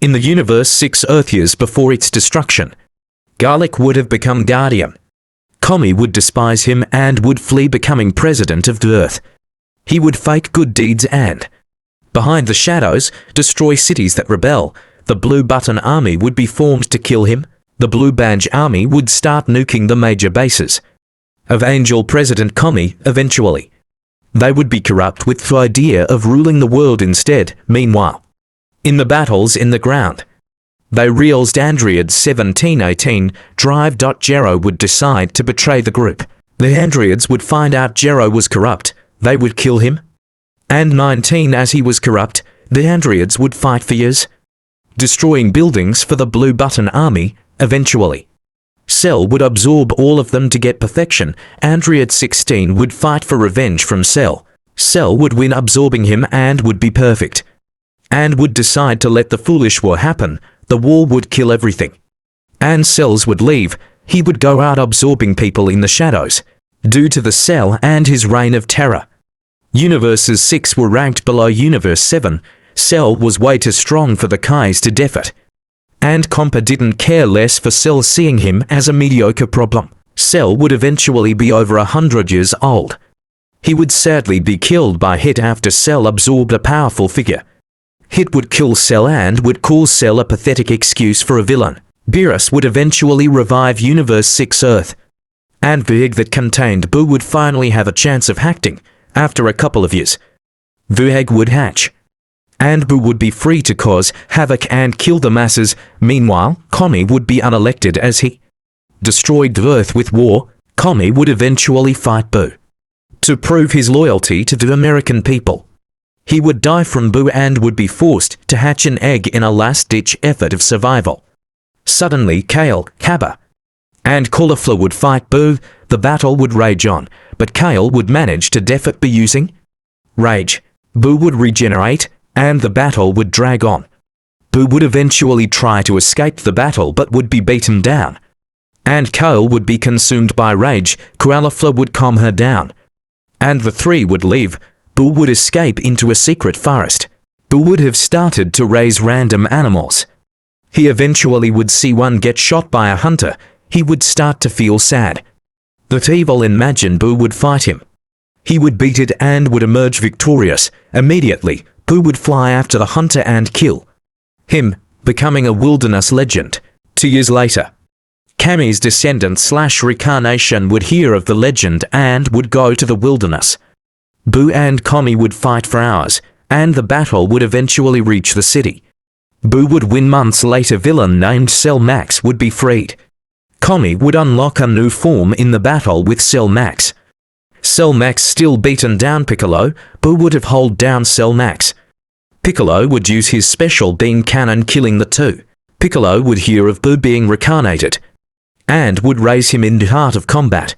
In the Universe 6 Earth years before its destruction, Garlic would have become Guardian. Kami would despise him and would flee, becoming president of the Earth. He would fake good deeds and, behind the shadows, destroy cities that rebel. The Blue Button Army would be formed to kill him. The Blue Badge Army would start nuking the major bases of Angel President Kami eventually. They would be corrupt with the idea of ruling the world instead. Meanwhile, in the battles in the ground, they realized Android 1718 Drive. Jero would decide to betray the group. The androids would find out Jero was corrupt. They would kill him. And 19, as he was corrupt, the androids would fight for years, destroying buildings for the Blue Button Army. Eventually, Cell would absorb all of them to get perfection. Android 16 would fight for revenge from Cell. Cell would win, absorbing him, and would be perfect, and would decide to let the foolish war happen. The war would kill everything, and Cells would leave. He would go out absorbing people in the shadows, due to the Cell and his reign of terror. Universes 6 were ranked below Universe 7. Cell was way too strong for the Kais to defeat, and Compa didn't care less for Cell, seeing him as a mediocre problem. Cell would eventually be over 100 years old. He would sadly be killed by Hit after Cell absorbed a powerful figure. Hit would kill Cell and would call Cell a pathetic excuse for a villain. Beerus would eventually revive Universe 6 Earth, and the egg that contained Boo would finally have a chance of hatching. After a couple of years, the egg would hatch, and Boo would be free to cause havoc and kill the masses. Meanwhile, Kami would be unelected as he destroyed the Earth with war. Kami would eventually fight Boo to prove his loyalty to the American people. He would die from Boo and would be forced to hatch an egg in a last-ditch effort of survival. Suddenly, Kale, Kaba, and Cauliflower would fight Boo. The battle would rage on, but Kale would manage to defeat Boo using rage. Boo would regenerate, and the battle would drag on. Boo would eventually try to escape the battle but would be beaten down, and Kale would be consumed by rage. Cauliflower would calm her down, and the three would leave. Boo would escape into a secret forest. Boo would have started to raise random animals. He eventually would see one get shot by a hunter. He would start to feel sad. That evil Imagine Boo would fight him. He would beat it and would emerge victorious. Immediately, Boo would fly after the hunter and kill him, becoming a wilderness legend. 2 years later, Kami's descendant/reincarnation would hear of the legend and would go to the wilderness. Boo and Kami would fight for hours, and the battle would eventually reach the city. Boo would win. Months later, villain named Cell Max would be freed. Kami would unlock a new form in the battle with Cell Max. Cell Max still beaten down Piccolo. Boo would have held down Cell Max. Piccolo would use his special beam cannon, killing the two. Piccolo would hear of Boo being reincarnated, and would raise him in the heart of combat.